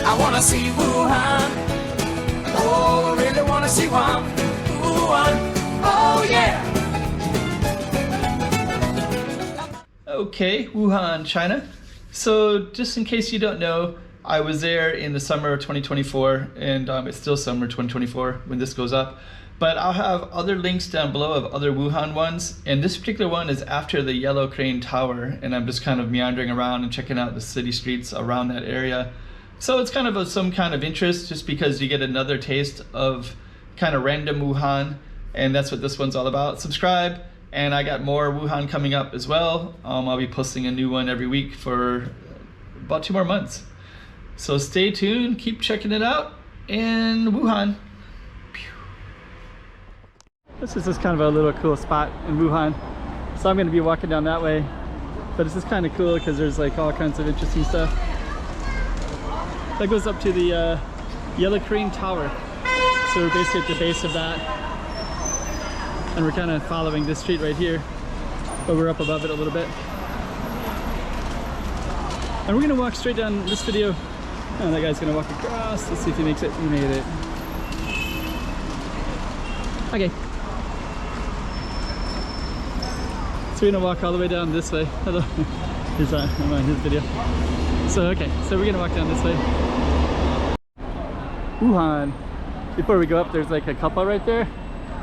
I wanna see Wuhan. Oh, I really wanna see Wuhan. Wuhan. Oh yeah. Okay, Wuhan, China. So just in case you don't know, I was there in the summer of 2024, and it's still summer 2024 when this goes up. But I'll have other links down below of other Wuhan ones, and this particular one is after the Yellow Crane Tower, and I'm just kind of meandering around and checking out the city streets around that area. So it's kind of some kind of interest, just because you get another taste of kind of random Wuhan, and that's what this one's all about. Subscribe, and I got more Wuhan coming up as well. I'll be posting a new one every week for about 2 more months. So stay tuned, keep checking it out, and Wuhan. This is just kind of a little cool spot in Wuhan. So I'm going to be walking down that way. But this is kind of cool because there's like all kinds of interesting stuff. That goes up to the Yellow Crane Tower. So we're basically at the base of that. And we're kind of following this street right here. But we're up above it a little bit. And we're going to walk straight down this video. And that guy's going to walk across. Let's see if he makes it. He made it. Okay. So we're gonna walk all the way down this way. Hello. Here's I'm on his video. So okay, so we're gonna walk down this way. Wuhan. Before we go up, there's like a couple right there.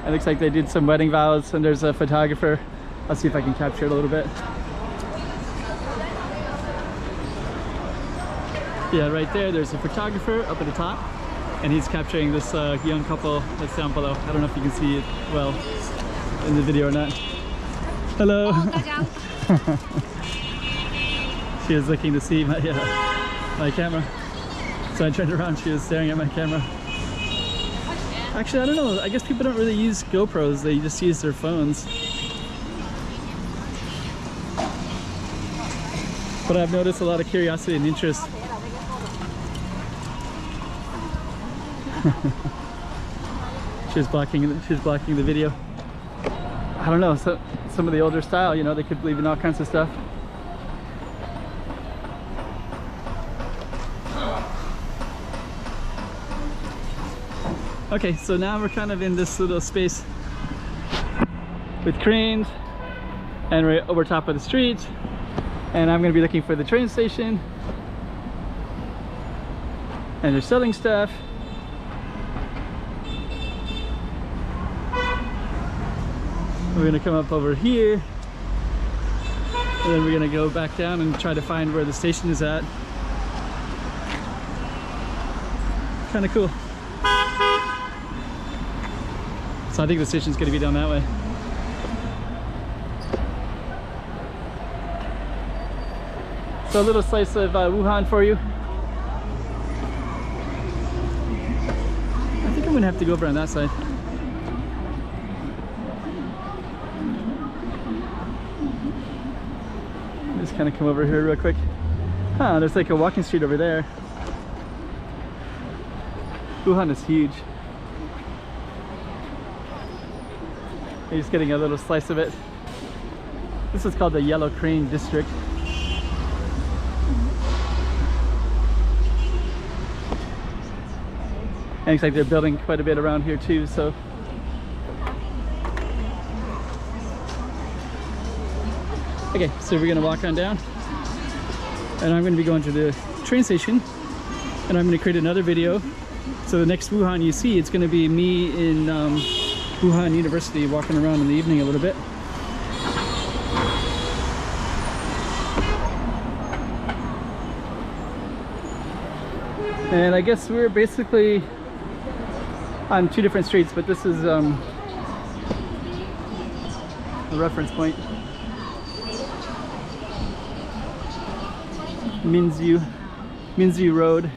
It looks like they did some wedding vows, and there's a photographer. I'll see if I can capture it a little bit. Yeah, right there, there's a photographer up at the top, and he's capturing this young couple that's down below. I don't know if you can see it well in the video or not. Hello. She was looking to see my camera. So I turned around, she was staring at my camera. Actually, I don't know. I guess people don't really use GoPros. They just use their phones. But I've noticed a lot of curiosity and interest. She was blocking the video. I don't know, so some of the older style, you know, they could believe in all kinds of stuff. Okay, so now we're kind of in this little space with cranes, and we're over top of the street, and I'm going to be looking for the train station, and they're selling stuff. We're gonna come up over here, and then we're gonna go back down and try to find where the station is at. Kind of cool. So I think the station's gonna be down that way. So a little slice of Wuhan for you. I think I'm gonna have to go over on that side. Just kind of come over here real quick. Huh, there's like a walking street over there. Wuhan is huge. You're just getting a little slice of it. This is called the Yellow Crane District. And it looks like they're building quite a bit around here too, so. Okay, so we're gonna walk on down, and I'm gonna be going to the train station, and I'm gonna create another video. So the next Wuhan you see, it's gonna be me in Wuhan University walking around in the evening a little bit. And I guess we're basically on 2 different streets, but this is the reference point. Minzu Road.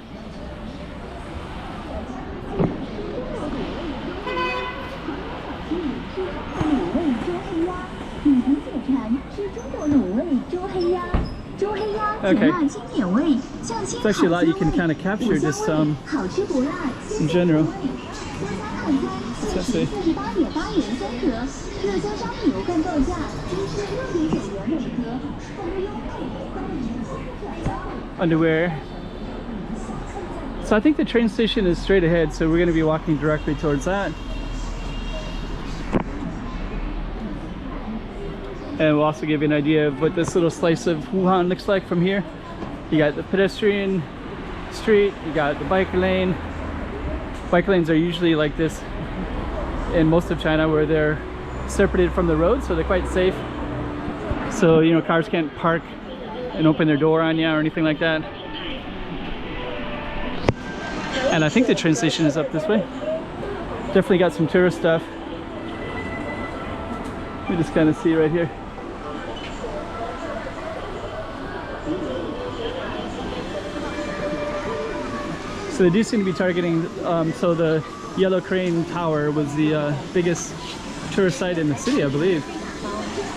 Okay. It's actually a lot you can kind of capture just in general. Let's see. Underwear. So I think the train station is straight ahead, so we're going to be walking directly towards that. And we'll also give you an idea of what this little slice of Wuhan looks like from here. You got the pedestrian street, you got the bike lane. Bike lanes are usually like this in most of China, where they're separated from the road, so they're quite safe. So, you know, cars can't park and open their door on you or anything like that. And I think the train station is up this way. Definitely got some tourist stuff. We just kind of see right here. So they do seem to be targeting, so the Yellow Crane Tower was the biggest tourist site in the city, I believe.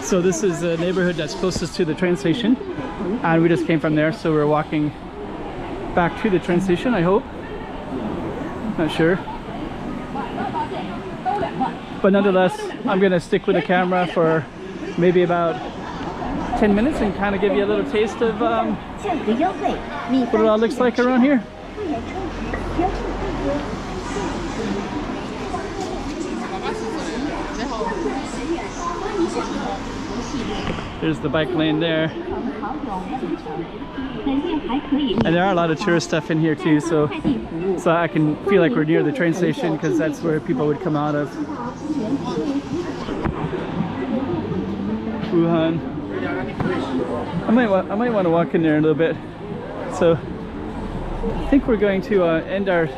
So this is the neighborhood that's closest to the train station. And we just came from there, so we're walking back to the train station, I hope. Not sure. But nonetheless, I'm gonna stick with the camera for maybe about 10 minutes and kind of give you a little taste of what it all looks like around here. There's the bike lane there. And there are a lot of tourist stuff in here too, so I can feel like we're near the train station, because that's where people would come out of. Wuhan. I might want to walk in there a little bit. So I think we're going to end our,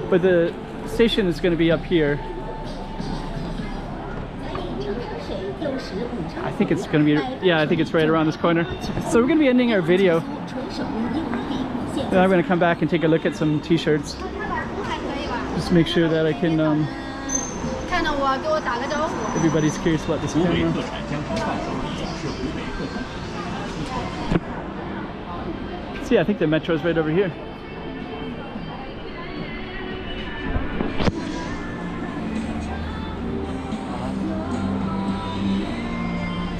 but the station is going to be up here. I think it's going to be, yeah, I think it's right around this corner. So we're going to be ending our video. Then I'm going to come back and take a look at some t-shirts. Just make sure that I can, everybody's curious about this camera. See, I think the metro is right over here.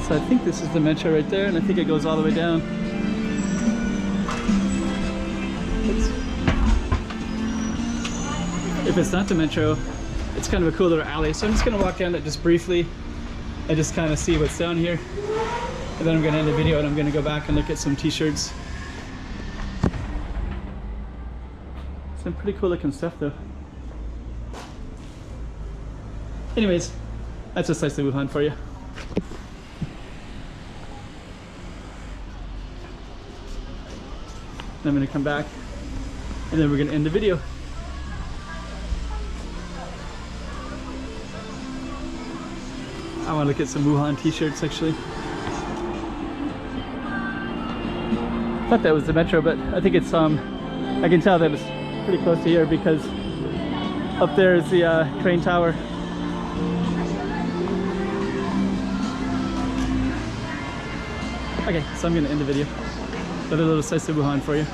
So I think this is the metro right there, and I think it goes all the way down. Oops. If it's not the metro, it's kind of a cool little alley. So I'm just going to walk down it just briefly and just kind of see what's down here. And then I'm going to end the video and I'm going to go back and look at some t-shirts. Some pretty cool looking stuff though. Anyways, that's a slice of Wuhan for you. I'm going to come back and then we're going to end the video. I want to look at some Wuhan t-shirts actually. I thought that was the metro, but I think it's I can tell that it's pretty close to here because up there is the train tower. Okay, so I'm going to end the video. Another little slice of Wuhan for you.